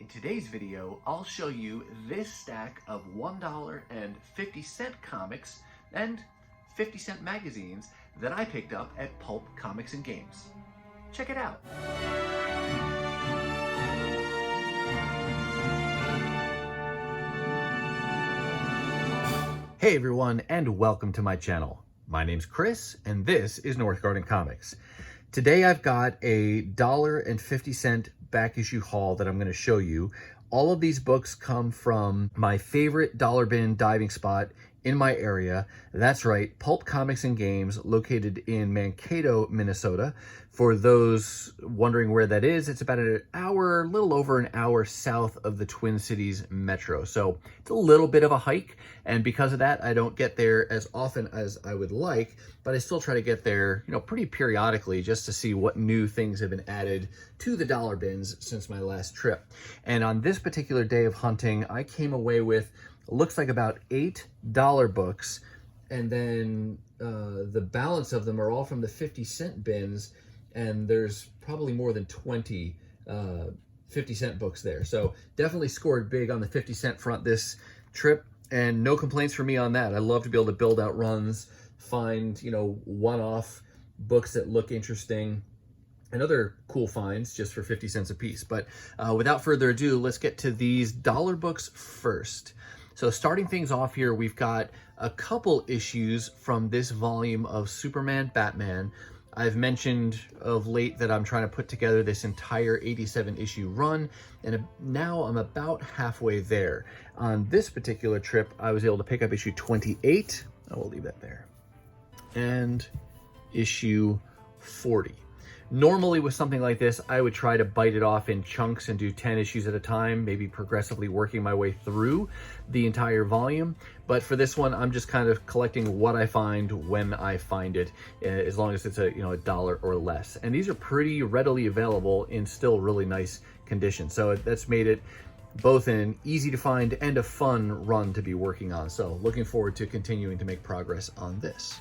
In today's video, I'll show you this stack of $1.50 comics and 50-cent magazines that I picked up at Pulp Comics Games. Check it out. Hey everyone, and welcome to my channel. My name's Chris, and this is Northgarden Comics. Today I've got a $1.50 back issue haul that I'm going to show you. All of these books come from my favorite dollar bin diving spot in my area. That's right, Pulp Comics Games, located in Mankato, Minnesota. For those wondering where that is, it's about an hour, a little over an hour south of the Twin Cities metro. So it's a little bit of a hike, and because of that, I don't get there as often as I would like, but I still try to get there, pretty periodically just to see what new things have been added to the dollar bins since my last trip. And on this particular day of hunting, I came away with looks like about $8 books, and then the balance of them are all from the 50-cent bins, and there's probably more than 20 50-cent books there. So definitely scored big on the 50-cent front this trip, and no complaints for me on that. I love to be able to build out runs, find one-off books that look interesting, and other cool finds just for 50 cents a piece. But without further ado, let's get to these dollar books first. So starting things off here, we've got a couple issues from this volume of Superman Batman. I've mentioned of late that I'm trying to put together this entire 87 issue run, and now I'm about halfway there. On this particular trip, I was able to pick up issue 28. I will leave that there. And issue 40. Normally with something like this, I would try to bite it off in chunks and do 10 issues at a time, maybe progressively working my way through the entire volume. But for this one, I'm just kind of collecting what I find when I find it, as long as it's a $1 or less. And these are pretty readily available in still really nice condition. So that's made it both an easy to find and a fun run to be working on. So looking forward to continuing to make progress on this.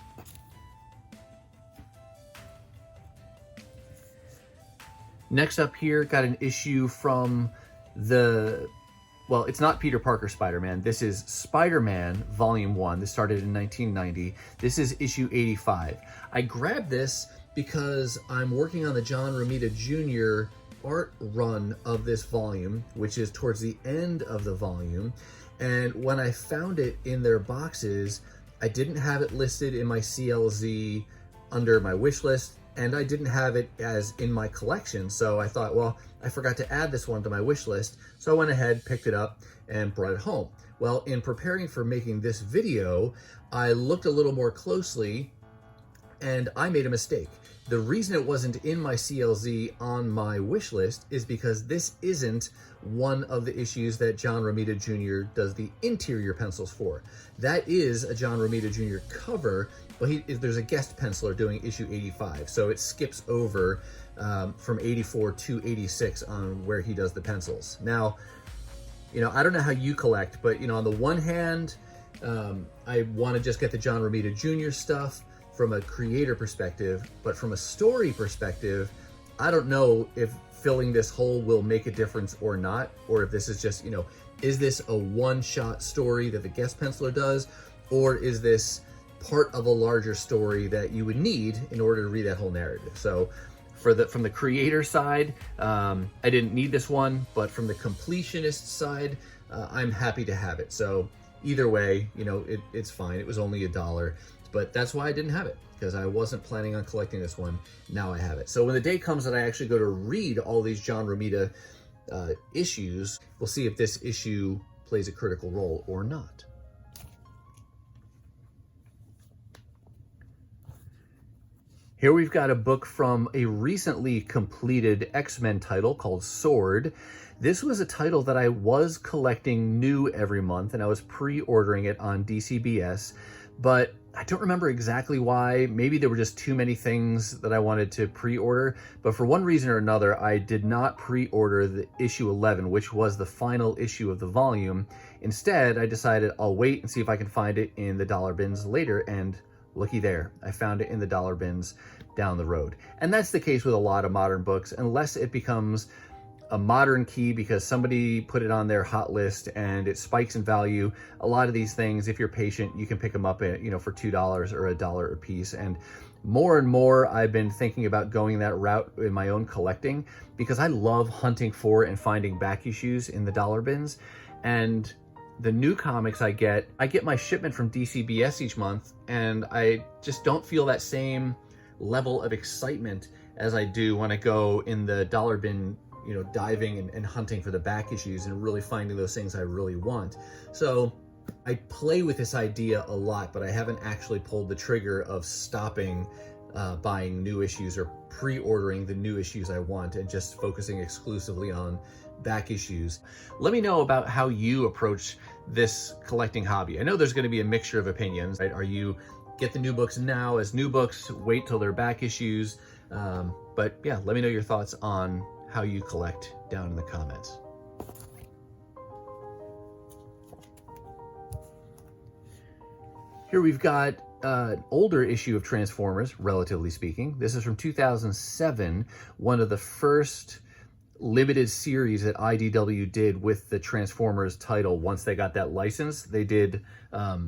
Next up here, got an issue from well, it's not Peter Parker Spider-Man. This is Spider-Man Volume 1. This started in 1990. This is issue 85. I grabbed this because I'm working on the John Romita Jr. art run of this volume, which is towards the end of the volume. And when I found it in their boxes, I didn't have it listed in my CLZ under my wish list, and I didn't have it as in my collection. So I thought, well, I forgot to add this one to my wish list. So I went ahead, picked it up, and brought it home. Well, in preparing for making this video, I looked a little more closely, and I made a mistake. The reason it wasn't in my CLZ on my wish list is because this isn't one of the issues that John Romita Jr. does the interior pencils for. That is a John Romita Jr. cover, but there's a guest penciler doing issue 85, so it skips over from 84 to 86 on where he does the pencils. Now, I don't know how you collect, but on the one hand, I want to just get the John Romita Jr. stuff from a creator perspective, but from a story perspective, I don't know if filling this hole will make a difference or not, or if this is just, is this a one-shot story that the guest penciler does, or is this part of a larger story that you would need in order to read that whole narrative? So from the creator side, I didn't need this one, but from the completionist side, I'm happy to have it. So either way, it's fine. It was only $1. But that's why I didn't have it, because I wasn't planning on collecting this one. Now I have it. So when the day comes that I actually go to read all these John Romita issues, we'll see if this issue plays a critical role or not. Here we've got a book from a recently completed X-Men title called Sword. This was a title that I was collecting new every month, and I was pre-ordering it on DCBS, but I don't remember exactly why. Maybe there were just too many things that I wanted to pre-order, but for one reason or another, I did not pre-order the issue 11, which was the final issue of the volume. Instead, I decided I'll wait and see if I can find it in the dollar bins later, and looky there, I found it in the dollar bins down the road. And that's the case with a lot of modern books, unless it becomes a modern key because somebody put it on their hot list and it spikes in value. A lot of these things, if you're patient, you can pick them up at, for $2 or $1 a piece. And more I've been thinking about going that route in my own collecting because I love hunting for and finding back issues in the dollar bins. And the new comics I get my shipment from DCBS each month, and I just don't feel that same level of excitement as I do when I go in the dollar bin, diving and hunting for the back issues and really finding those things I really want. So I play with this idea a lot, but I haven't actually pulled the trigger of stopping buying new issues or pre-ordering the new issues I want and just focusing exclusively on back issues. Let me know about how you approach this collecting hobby. I know there's going to be a mixture of opinions, right? Are you get the new books now as new books, wait till they're back issues? But yeah, let me know your thoughts on how you collect down in the comments. Here we've got an older issue of Transformers, relatively speaking. This is from 2007, one of the first limited series that IDW did with the Transformers title. Once they got that license, they did a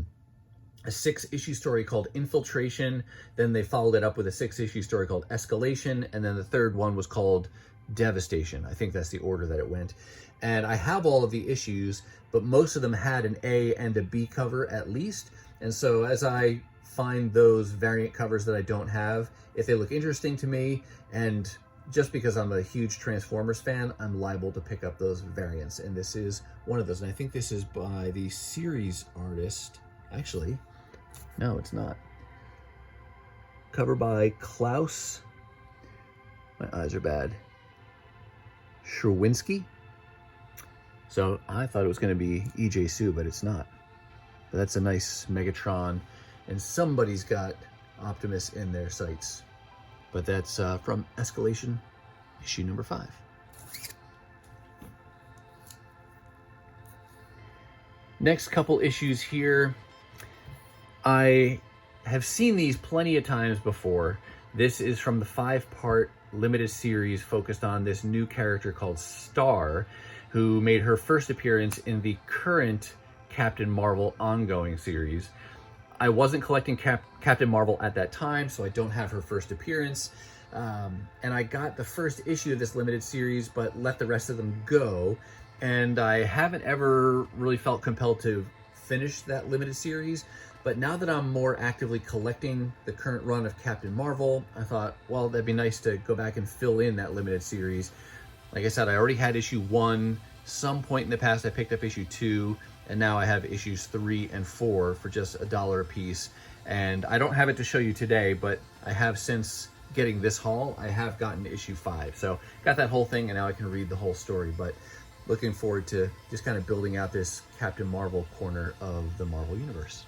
6-issue story called Infiltration, then they followed it up with a 6-issue story called Escalation, and then the third one was called Devastation. I think that's the order that it went. And I have all of the issues, but most of them had an A and a B cover at least. And so as I find those variant covers that I don't have, if they look interesting to me, and just because I'm a huge Transformers fan, I'm liable to pick up those variants. And this is one of those. And I think this is by the series artist. Actually, no, it's not. Cover by Klaus. My eyes are bad. Sherwinski. So I thought it was going to be EJ Sue, but it's not. But that's a nice Megatron, and somebody's got Optimus in their sights. But that's from Escalation, issue number 5. Next couple issues here. I have seen these plenty of times before. This is from the 5-part limited series focused on this new character called Star, who made her first appearance in the current Captain Marvel ongoing series. I wasn't collecting Captain Marvel at that time, so I don't have her first appearance. And I got the first issue of this limited series, but let the rest of them go. And I haven't ever really felt compelled to finish that limited series. But now that I'm more actively collecting the current run of Captain Marvel, I thought, well, that'd be nice to go back and fill in that limited series. Like I said, I already had issue 1. Some point in the past, I picked up issue 2, and now I have issues 3 and 4 for just $1 a piece. And I don't have it to show you today, but I have since getting this haul, I have gotten to issue 5. So got that whole thing, and now I can read the whole story. But looking forward to just kind of building out this Captain Marvel corner of the Marvel Universe.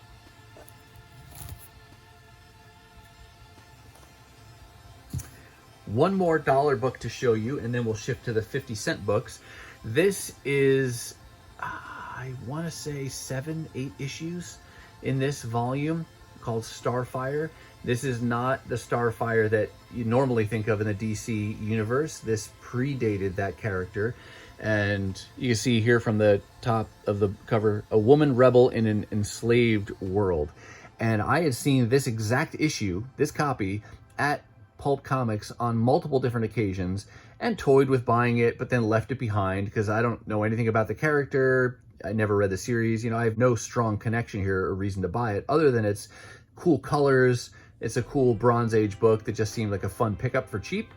One more dollar book to show you, and then we'll shift to the 50-cent books. This is, I want to say 7-8 issues in this volume called Starfire. This is not the Starfire that you normally think of in the DC universe. This predated that character. And you can see here from the top of the cover, a woman rebel in an enslaved world. And I had seen this exact issue, this copy, at Pulp Comics on multiple different occasions and toyed with buying it, but then left it behind because I don't know anything about the character. I never read the series. I have no strong connection here or reason to buy it other than it's cool colors. It's a cool Bronze Age book that just seemed like a fun pickup for cheap.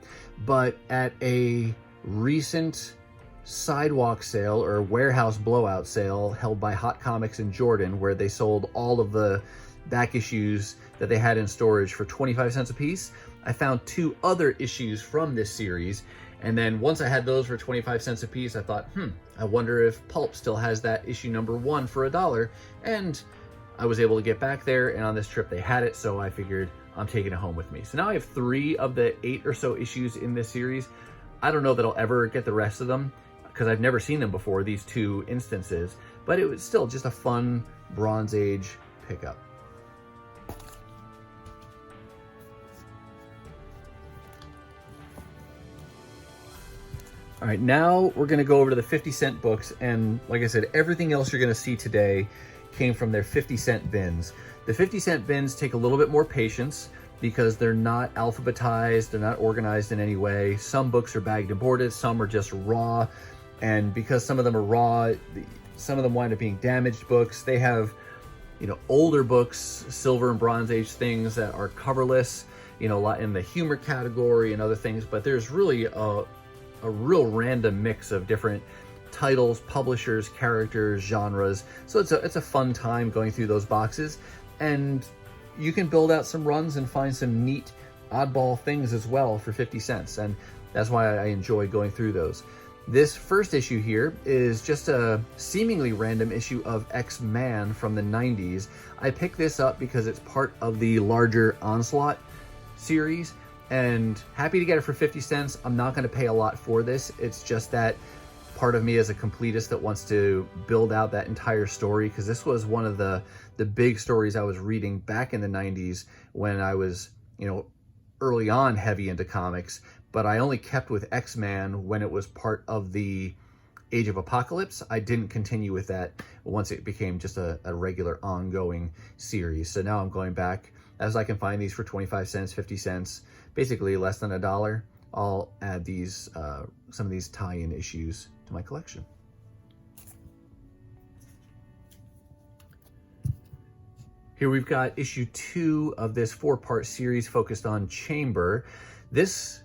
But at a recent sidewalk sale or warehouse blowout sale held by Hot Comics in Jordan, where they sold all of the back issues that they had in storage for 25 cents a piece, I found 2 other issues from this series. And then once I had those for 25 cents a piece, I thought, I wonder if Pulp still has that issue number 1 for $1. And I was able to get back there, and on this trip they had it, so I figured I'm taking it home with me. So now I have 3 of the 8 or so issues in this series. I don't know that I'll ever get the rest of them because I've never seen them before, these 2 instances, but it was still just a fun Bronze Age pickup. All right, now we're gonna go over to the 50-cent books, and like I said, everything else you're gonna see today came from their 50-cent bins. The 50-cent bins take a little bit more patience because they're not alphabetized, they're not organized in any way. Some books are bagged and boarded, some are just raw, and because some of them are raw, some of them wind up being damaged books. They have, you know, older books, Silver and Bronze Age things that are coverless, you know, a lot in the humor category and other things, but there's really a real random mix of different titles, publishers, characters, genres. So it's a fun time going through those boxes, and you can build out some runs and find some neat oddball things as well for 50 cents. And that's why I enjoy going through those. This first issue here is just a seemingly random issue of X-Man from the 90s. I picked this up because it's part of the larger Onslaught series, and happy to get it for 50 cents. I'm not going to pay a lot for this. It's just that part of me as a completist that wants to build out that entire story, because this was one of the big stories I was reading back in the 90s when I was, you know, early on heavy into comics, but I only kept with X-Man when it was part of the Age of Apocalypse. I didn't continue with that once it became just a regular ongoing series. So now I'm going back as I can find these for 25 cents, 50 cents, basically less than $1. I'll add these, some of these tie-in issues to my collection. Here we've got issue 2 of this 4-part series focused on Chamber. This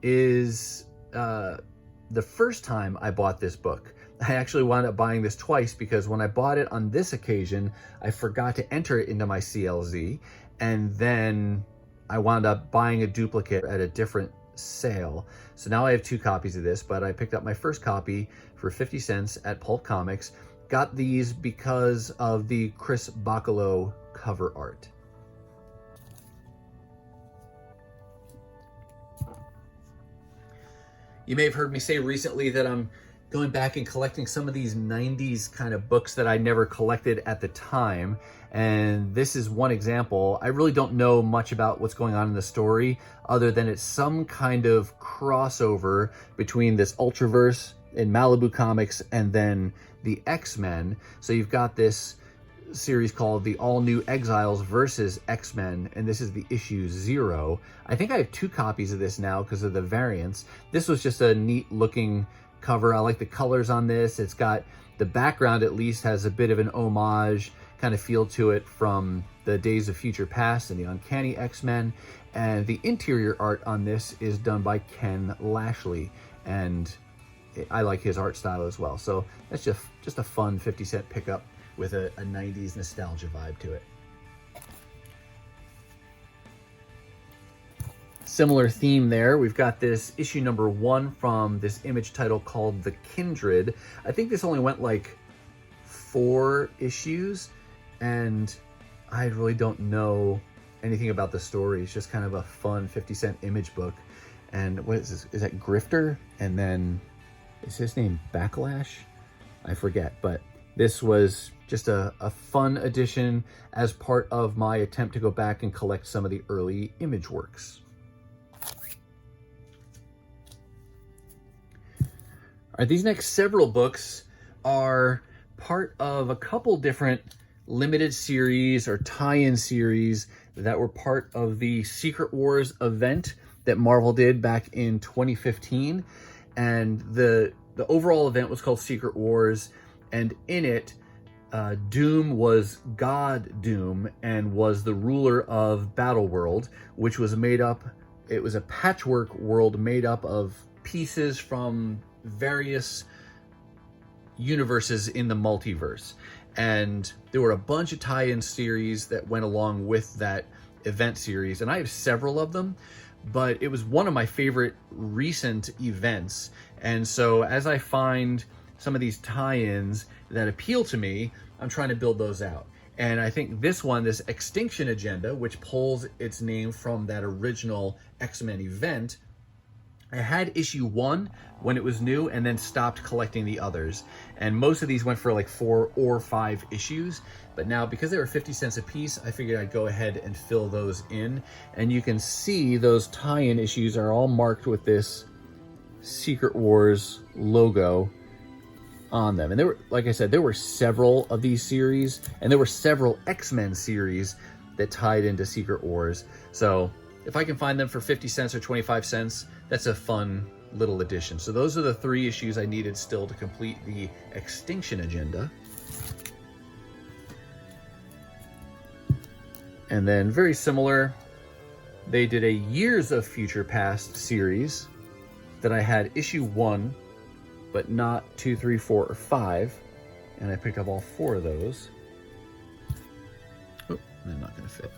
is the first time I bought this book. I actually wound up buying this twice because when I bought it on this occasion, I forgot to enter it into my CLZ, and then I wound up buying a duplicate at a different sale. So now I have 2 copies of this, but I picked up my first copy for 50 cents at Pulp Comics. Got these because of the Chris Bacalo cover art. You may have heard me say recently that I'm going back and collecting some of these 90s kind of books that I never collected at the time. And this is one example. I really don't know much about what's going on in the story other than it's some kind of crossover between this Ultraverse in Malibu Comics and then the X-Men. So you've got this series called The All New Exiles versus X-Men, and this is the issue 0. I think I have 2 copies of this now because of the variants. This was just a neat looking cover. I like the colors on this. It's got the background, at least, has a bit of an homage kind of feel to it from the Days of Future Past and the Uncanny X-Men. And the interior art on this is done by Ken Lashley, and I like his art style as well. So that's just a fun 50-cent pickup with a 90s nostalgia vibe to it. Similar theme there. We've got this issue number 1 from this Image title called The Kindred. I think this only went like 4 issues, and I really don't know anything about the story. It's just kind of a fun 50-cent Image book. And what is this? Is that Grifter? And then is his name Backlash? I forget, but this was just a fun addition as part of my attempt to go back and collect some of the early Image works. All right, these next several books are part of a couple different limited series or tie-in series that were part of the Secret Wars event that Marvel did back in 2015. And the overall event was called Secret Wars, and in it, Doom was God Doom and was the ruler of Battleworld, which was made up, it was a patchwork world made up of pieces from various universes in the multiverse. And there were a bunch of tie-in series that went along with that event series, and I have several of them, but it was one of my favorite recent events. And so as I find some of these tie-ins that appeal to me, I'm trying to build those out. And I think this one, this Extinction Agenda, which pulls its name from that original X-Men event, I had issue 1 when it was new and then stopped collecting the others. And most of these went for like 4 or 5 issues. But now, because they were 50 cents a piece, I figured I'd go ahead and fill those in. And you can see those tie-in issues are all marked with this Secret Wars logo on them. And there were, like I said, there were several of these series, and there were several X-Men series that tied into Secret Wars. So if I can find them for 50 cents or 25 cents, that's a fun little addition. So those are the 3 issues I needed still to complete the Extinction Agenda. And then very similar, they did a Years of Future Past series that I had issue 1, but not 2, 3, 4, or 5. And I picked up all 4 of those. Oh, they're not gonna fit.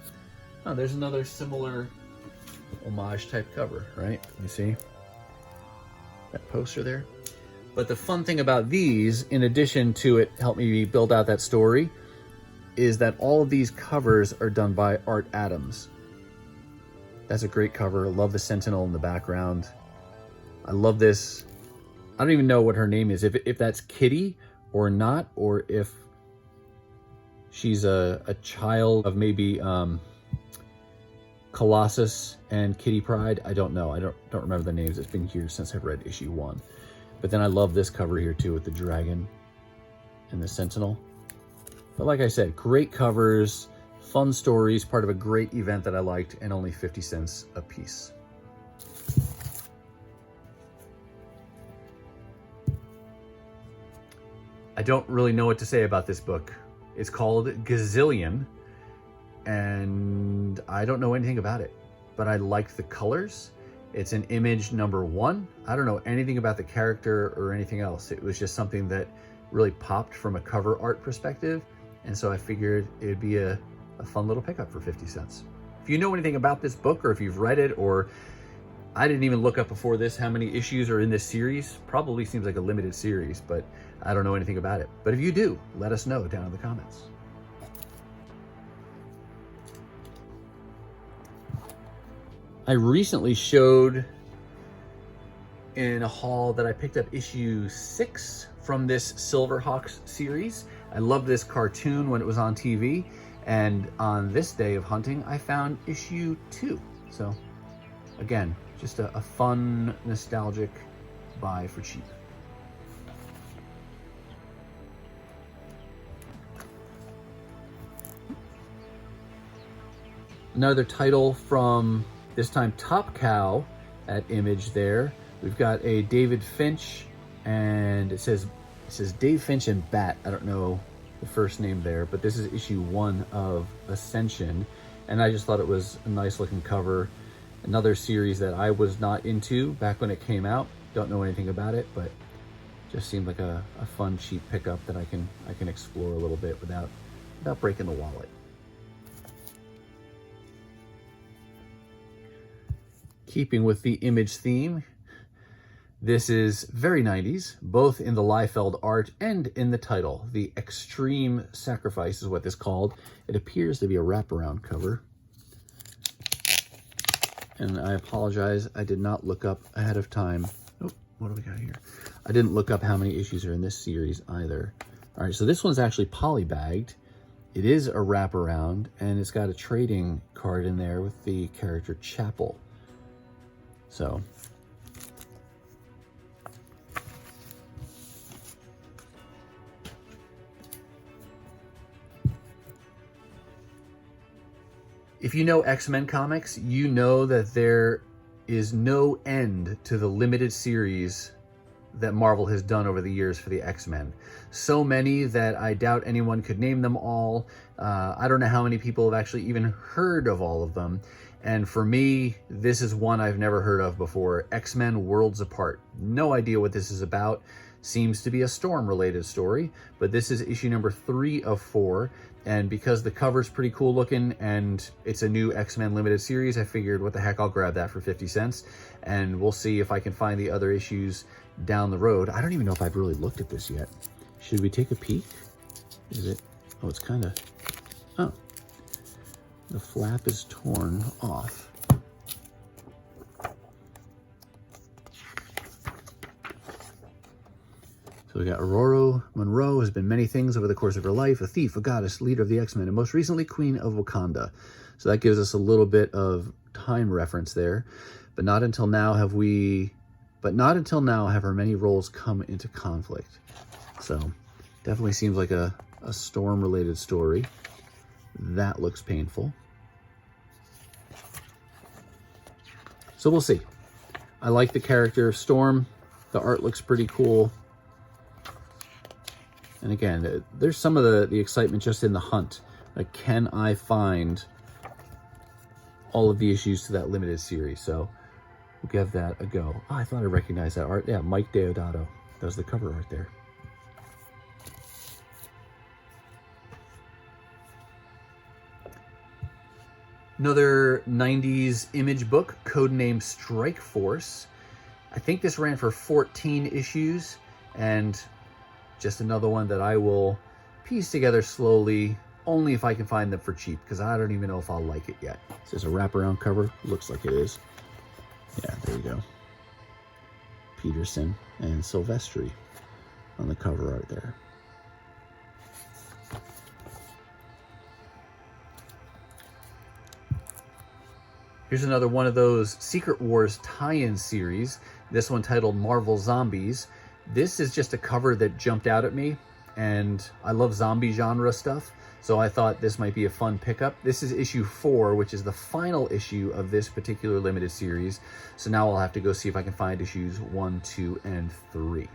Oh, there's another similar homage type cover, right? You see that poster there? But the fun thing about these, in addition to it help me build out that story, is that all of these covers are done by Art Adams. That's a great cover. I love the Sentinel in the background. I love this. I don't even know what her name is, if that's Kitty or not, or if she's a child of maybe Colossus and Kitty Pryde. I don't know. I don't remember the names. It's been years since I've read issue 1. But then I love this cover here too with the dragon and the Sentinel. But like I said, great covers, fun stories, part of a great event that I liked, and only 50 cents a piece. I don't really know what to say about this book. It's called Gazillion, and I don't know anything about it, but I liked the colors. It's an Image #1. I don't know anything about the character or anything else. It was just something that really popped from a cover art perspective. And so I figured it'd be a fun little pickup for 50 cents. If you know anything about this book, or if you've read it, or I didn't even look up before this how many issues are in this series. Probably seems like a limited series, but I don't know anything about it. But if you do, let us know down in the comments. I recently showed in a haul that I picked up issue 6 from this Silverhawks series. I loved this cartoon when it was on TV, and on this day of hunting, I found issue 2. So again, just a fun, nostalgic buy for cheap. Another title from, this time, Top Cow at Image there. We've got a David Finch, and it says Dave Finch and Bat. I don't know the first name there, but this is issue 1 of Ascension, and I just thought it was a nice looking cover. Another series that I was not into back when it came out. Don't know anything about it, but just seemed like a fun, cheap pickup that I can explore a little bit without breaking the wallet. Keeping with the Image theme, this is very 90s, both in the Liefeld art and in the title. The Extreme Sacrifice is what this is called. It appears to be a wraparound cover. And I apologize, I did not look up ahead of time. Oh, what do we got here? I didn't look up how many issues are in this series either. All right, so this one's actually polybagged. It is a wraparound, and it's got a trading card in there with the character Chapel. So if you know X-Men comics, you know that there is no end to the limited series that Marvel has done over the years for the X-Men. So many that I doubt anyone could name them all. I don't know how many people have actually even heard of all of them. And for me, this is one I've never heard of before. X-Men Worlds Apart. No idea what this is about. Seems to be a Storm-related story, but this is issue number 3 of 4. And because the cover's pretty cool looking and it's a new X-Men limited series, I figured, what the heck, I'll grab that for 50 cents. And we'll see if I can find the other issues down the road. I don't even know if I've really looked at this yet. Should we take a peek? Is it? Oh, it's kind of... Oh. The flap is torn off. So we got Aurora Monroe has been many things over the course of her life: a thief, a goddess, leader of the X-Men, and most recently Queen of Wakanda. So that gives us a little bit of time reference there. But not until now have we but not until now have her many roles come into conflict. So definitely seems like a Storm-related story. That looks painful. So we'll see. I like the character of Storm. The art looks pretty cool. And again, there's some of the excitement just in the hunt. Like, can I find all of the issues to that limited series? So we'll give that a go. Oh, I thought I recognized that art. Yeah, Mike Deodato does the cover art there. Another 90s image book, codenamed Strike Force. I think this ran for 14 issues, and just another one that I will piece together slowly, only if I can find them for cheap, because I don't even know if I'll like it yet. Is this a wraparound cover? Looks like it is. Yeah, there you go. Peterson and Silvestri on the cover art there. Here's another one of those Secret Wars tie-in series. This one titled Marvel Zombies. This is just a cover that jumped out at me, and I love zombie genre stuff, so I thought this might be a fun pickup. This is issue 4, which is the final issue of this particular limited series. So now I'll have to go see if I can find issues 1, 2, and 3.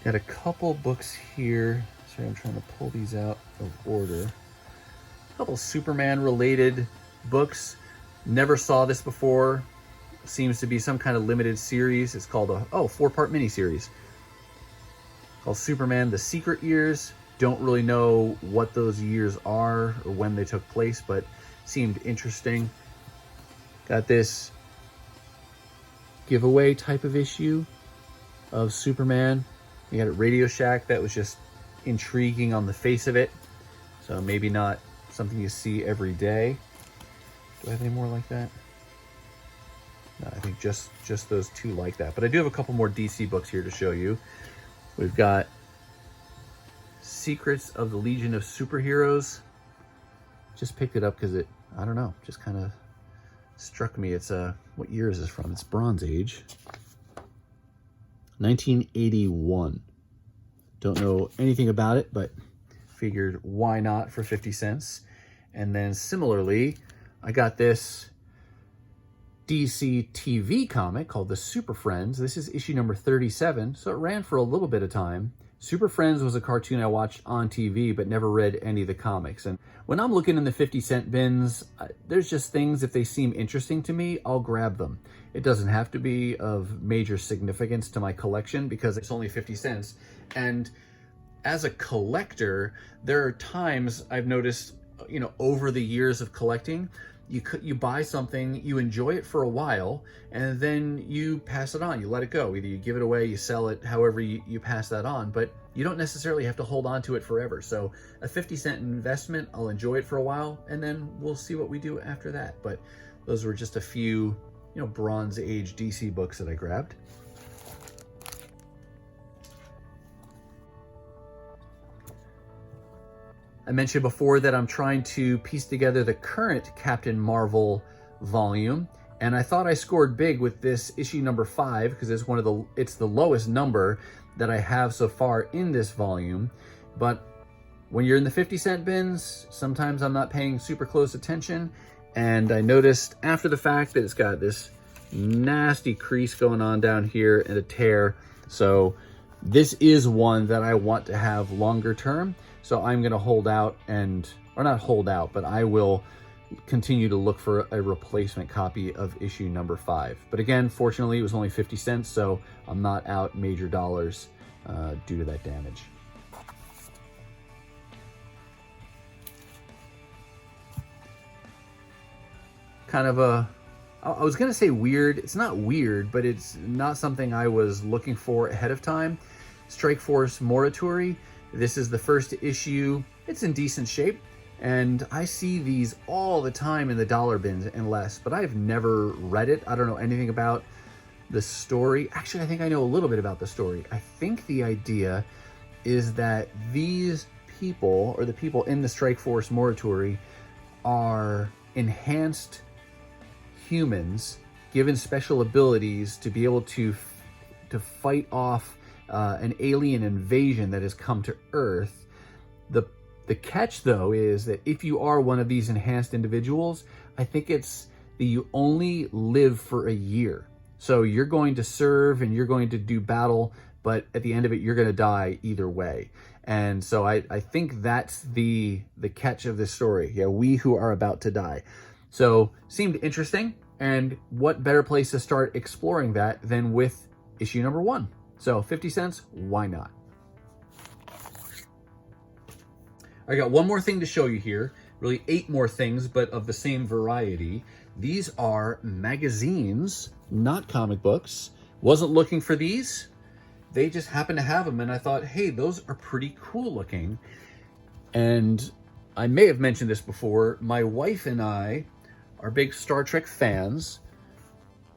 Got a couple books here. Sorry, I'm trying to pull these out of order. A couple Superman-related books. Never saw this before. Seems to be some kind of limited series. It's called a 4-part miniseries called Superman: The Secret Years. Don't really know what those years are or when they took place, but seemed interesting. Got this giveaway type of issue of Superman. You got a Radio Shack that was just intriguing on the face of it, so maybe not something you see every day. Do I have any more like that? No, I think just those two like that. But I do have a couple more DC books here to show you. We've got Secrets of the Legion of Superheroes. Just picked it up because it, I don't know, just kind of struck me. It's what year is this from? It's Bronze Age. 1981. Don't know anything about it, but figured why not for 50 cents. And then similarly, I got this DC TV comic called The Super Friends. This is issue number 37, so it ran for a little bit of time. Super Friends was a cartoon I watched on TV, but never read any of the comics. And when I'm looking in the 50-cent bins, there's just things, if they seem interesting to me, I'll grab them. It doesn't have to be of major significance to my collection because it's only 50 cents. And as a collector, there are times I've noticed, you know, over the years of collecting, you buy something, you enjoy it for a while, and then you pass it on, you let it go. Either you give it away, you sell it, however you pass that on, but you don't necessarily have to hold on to it forever. So a 50-cent investment, I'll enjoy it for a while, and then we'll see what we do after that. But those were just a few, you know, Bronze Age DC books that I grabbed. I mentioned before that I'm trying to piece together the current Captain Marvel volume, and I thought I scored big with this issue number 5 because it's the lowest number that I have so far in this volume. But when you're in the 50-cent bins, sometimes I'm not paying super close attention, and I noticed after the fact that it's got this nasty crease going on down here and a tear. So this is one that I want to have longer term. So I'm going to hold out or not hold out, but I will continue to look for a replacement copy of issue number 5. But again, fortunately, it was only 50 cents, so I'm not out major dollars due to that damage. Kind of I was going to say weird. It's not weird, but it's not something I was looking for ahead of time. Strike Force Morituri. This is the first issue. It's in decent shape, and I see these all the time in the dollar bins and less, but I've never read it. I don't know anything about the story. Actually, I think I know a little bit about the story. I think the idea is that these people, or the people in the Strike Force Morituri, are enhanced humans given special abilities to be able to fight off an alien invasion that has come to Earth. The catch, though, is that if you are one of these enhanced individuals, I think it's that you only live for a year. So you're going to serve and you're going to do battle, but at the end of it, you're going to die either way. And so I think that's the catch of this story. Yeah, we who are about to die. So seemed interesting. And what better place to start exploring that than with issue number 1? So 50 cents, why not? I got one more thing to show you here. Really 8 more things, but of the same variety. These are magazines, not comic books. Wasn't looking for these. They just happened to have them, and I thought, hey, those are pretty cool looking. And I may have mentioned this before. My wife and I are big Star Trek fans.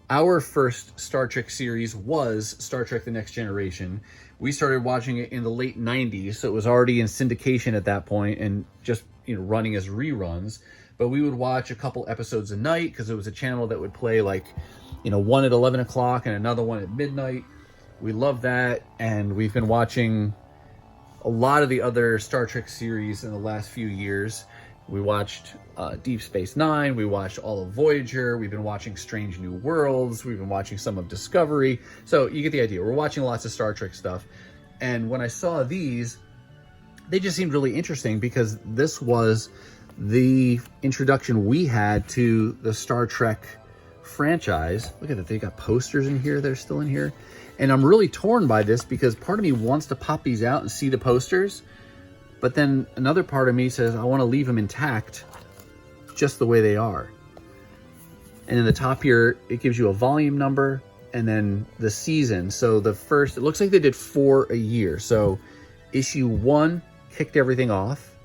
Our first Star Trek series was Star Trek The Next Generation. We started watching it in the late 90s, so it was already in syndication at that point and just, running as reruns. But we would watch a couple episodes a night because it was a channel that would play like, one at 11 o'clock and another one at midnight. We love that, and we've been watching a lot of the other Star Trek series in the last few years. We watched Deep Space Nine, we watched all of Voyager, we've been watching Strange New Worlds, we've been watching some of Discovery. So you get the idea. We're watching lots of Star Trek stuff. And when I saw these, they just seemed really interesting because this was the introduction we had to the Star Trek franchise. Look at that, they got posters in here that are still in here. And I'm really torn by this because part of me wants to pop these out and see the posters, but then another part of me says I want to leave them intact just the way they are. And in the top here, it gives you a volume number and then the season. So the first, it looks like they did 4 a year. So issue 1 kicked everything off.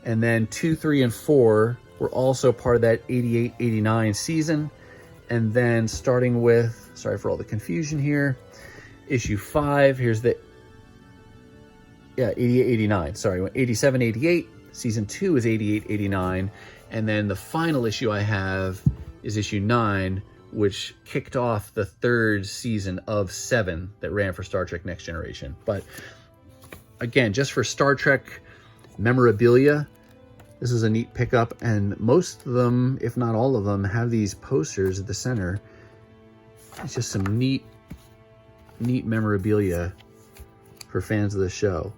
And then 2, 3, and 4 were also part of that 88-89 season. And then starting with, sorry for all the confusion here, issue 5, here's the, 88-89, sorry, 87-88, season 2 is 88-89, and then the final issue I have is issue 9, which kicked off the 3rd season of 7 that ran for Star Trek Next Generation. But again, just for Star Trek memorabilia, this is a neat pickup, and most of them, if not all of them, have these posters at the center. It's just some neat memorabilia for fans of the show.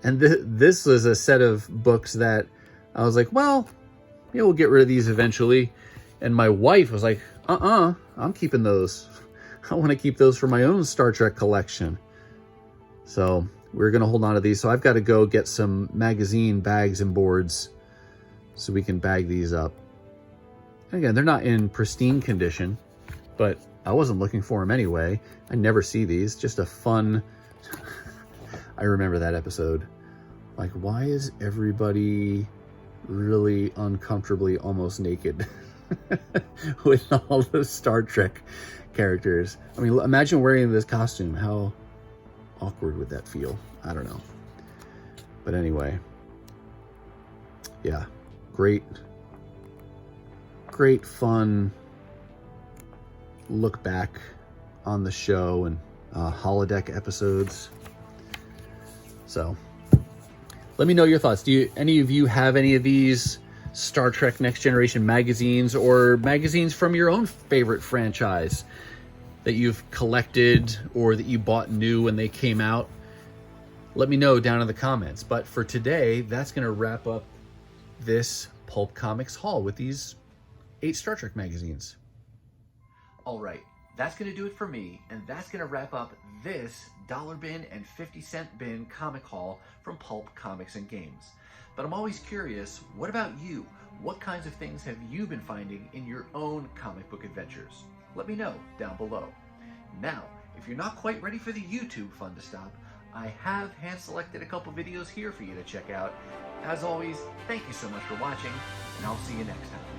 And this was a set of books that I was like, well, we'll get rid of these eventually. And my wife was like, I'm keeping those. I want to keep those for my own Star Trek collection. So we're going to hold on to these. So I've got to go get some magazine bags and boards so we can bag these up. And again, they're not in pristine condition, but I wasn't looking for them anyway. I never see these. Just a fun... I remember that episode. Like, why is everybody really uncomfortably almost naked with all the Star Trek characters? I mean, imagine wearing this costume. How awkward would that feel? I don't know. But anyway, yeah, great fun look back on the show and holodeck episodes. So let me know your thoughts. Do any of you have any of these Star Trek Next Generation magazines or magazines from your own favorite franchise that you've collected or that you bought new when they came out? Let me know down in the comments. But for today, that's going to wrap up this Pulp Comics haul with these 8 Star Trek magazines. All right, that's going to do it for me, and that's going to wrap up this dollar bin and 50-cent bin comic haul from Pulp Comics and Games. But I'm always curious, what about you? What kinds of things have you been finding in your own comic book adventures? Let me know down below. Now, if you're not quite ready for the YouTube fun to stop, I have hand-selected a couple videos here for you to check out. As always, thank you so much for watching, and I'll see you next time.